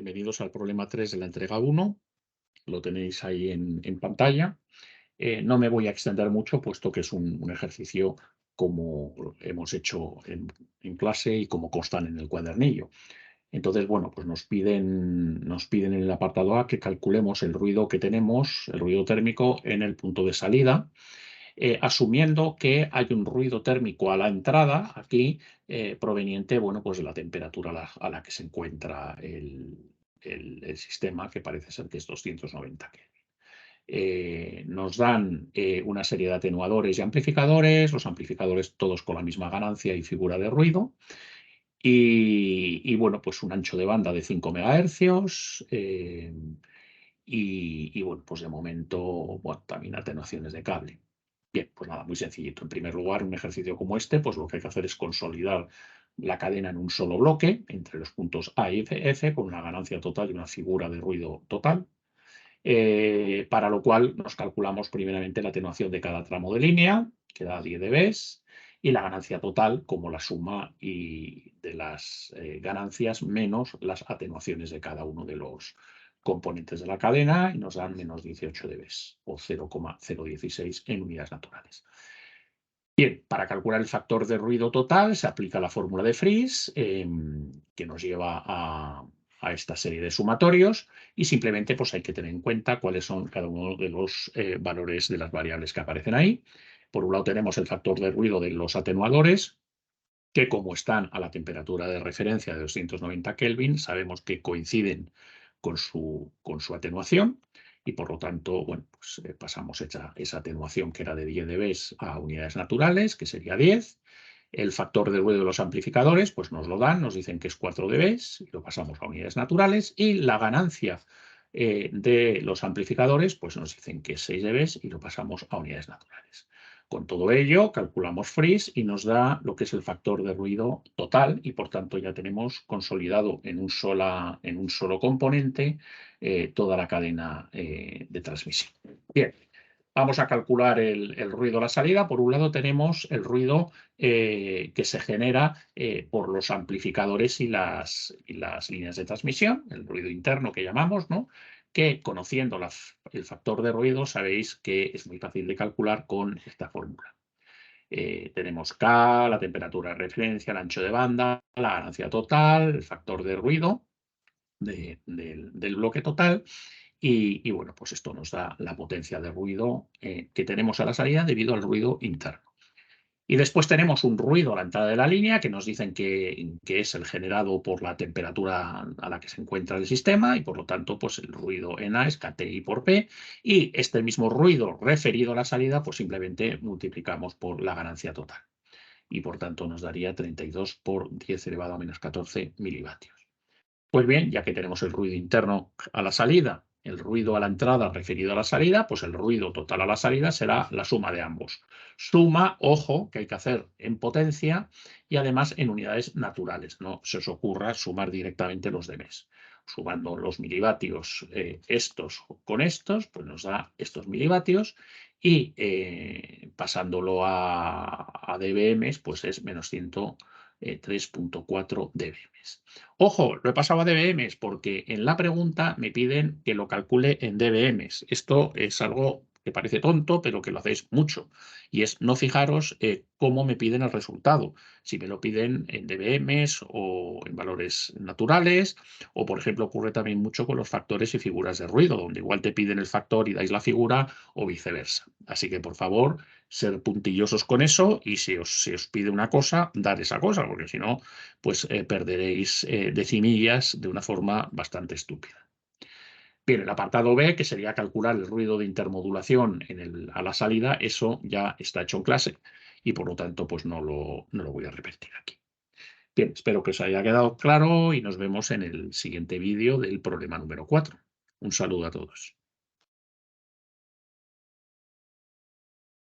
Bienvenidos al problema 3 de la entrega 1. Lo tenéis ahí en pantalla. No me voy a extender mucho, puesto que es un ejercicio como hemos hecho en clase y como constan en el cuadernillo. Entonces, bueno, pues nos piden en el apartado A que calculemos el ruido que tenemos, el ruido térmico, en el punto de salida, asumiendo que hay un ruido térmico a la entrada, aquí, proveniente, bueno, pues de la temperatura a la que se encuentra el sistema, que parece ser que es 290 Kelvin. Nos dan una serie de atenuadores y amplificadores, los amplificadores todos con la misma ganancia y figura de ruido, y bueno, pues un ancho de banda de 5 megahercios, y bueno, pues de momento, bueno, también atenuaciones de cable. Bien, pues nada, muy sencillito. En primer lugar, un ejercicio como este, pues lo que hay que hacer es consolidar la cadena en un solo bloque entre los puntos A y F con una ganancia total y una figura de ruido total, para lo cual nos calculamos primeramente la atenuación de cada tramo de línea, que da 10 dB, y la ganancia total como la suma de las ganancias menos las atenuaciones de cada uno de los componentes de la cadena, y nos dan menos 18 dB o 0,016 en unidades naturales. Bien, para calcular el factor de ruido total se aplica la fórmula de Friis, que nos lleva a esta serie de sumatorios, y simplemente pues, hay que tener en cuenta cuáles son cada uno de los valores de las variables que aparecen ahí. Por un lado tenemos el factor de ruido de los atenuadores, que como están a la temperatura de referencia de 290 Kelvin, sabemos que coinciden con su atenuación, y por lo tanto, bueno, pues pasamos esa atenuación que era de 10 dB a unidades naturales, que sería 10. El factor de ruido de los amplificadores, pues nos lo dan, nos dicen que es 4 dB, y lo pasamos a unidades naturales, y la ganancia de los amplificadores, pues nos dicen que es 6 dB y lo pasamos a unidades naturales. Con todo ello, calculamos Friis y nos da lo que es el factor de ruido total, y por tanto ya tenemos consolidado en un solo componente toda la cadena de transmisión. Bien, vamos a calcular el ruido a la salida. Por un lado tenemos el ruido que se genera por los amplificadores y las líneas de transmisión, el ruido interno que llamamos, ¿no? Que conociendo el factor de ruido sabéis que es muy fácil de calcular con esta fórmula. Tenemos K, la temperatura de referencia, el ancho de banda, la ganancia total, el factor de ruido del bloque total, y bueno, pues esto nos da la potencia de ruido que tenemos a la salida debido al ruido interno. Y después tenemos un ruido a la entrada de la línea que nos dicen que es el generado por la temperatura a la que se encuentra el sistema, y por lo tanto pues el ruido en A es KTI por P, y este mismo ruido referido a la salida pues simplemente multiplicamos por la ganancia total, y por tanto nos daría 32 por 10 elevado a menos 14 milivatios. Pues bien, ya que tenemos el ruido interno a la salida, el ruido a la entrada referido a la salida, pues el ruido total a la salida será la suma de ambos. Suma, ojo, que hay que hacer en potencia y además en unidades naturales. No se os ocurra sumar directamente los dBs. Sumando los milivatios estos con estos, pues nos da estos milivatios, y pasándolo a dBms, pues es menos 103,4 dBms. Ojo, lo he pasado a dBms porque en la pregunta me piden que lo calcule en dBms. Esto es algo que parece tonto, pero que lo hacéis mucho. Y es no fijaros cómo me piden el resultado. Si me lo piden en dBms o en valores naturales, o por ejemplo ocurre también mucho con los factores y figuras de ruido, donde igual te piden el factor y dais la figura, o viceversa. Así que por favor, ser puntillosos con eso, y si os pide una cosa, dar esa cosa, porque si no, pues perderéis decimillas de una forma bastante estúpida. Bien, el apartado B, que sería calcular el ruido de intermodulación a la salida, eso ya está hecho en clase, y por lo tanto pues no lo voy a repetir aquí. Bien, espero que os haya quedado claro y nos vemos en el siguiente vídeo del problema número 4. Un saludo a todos.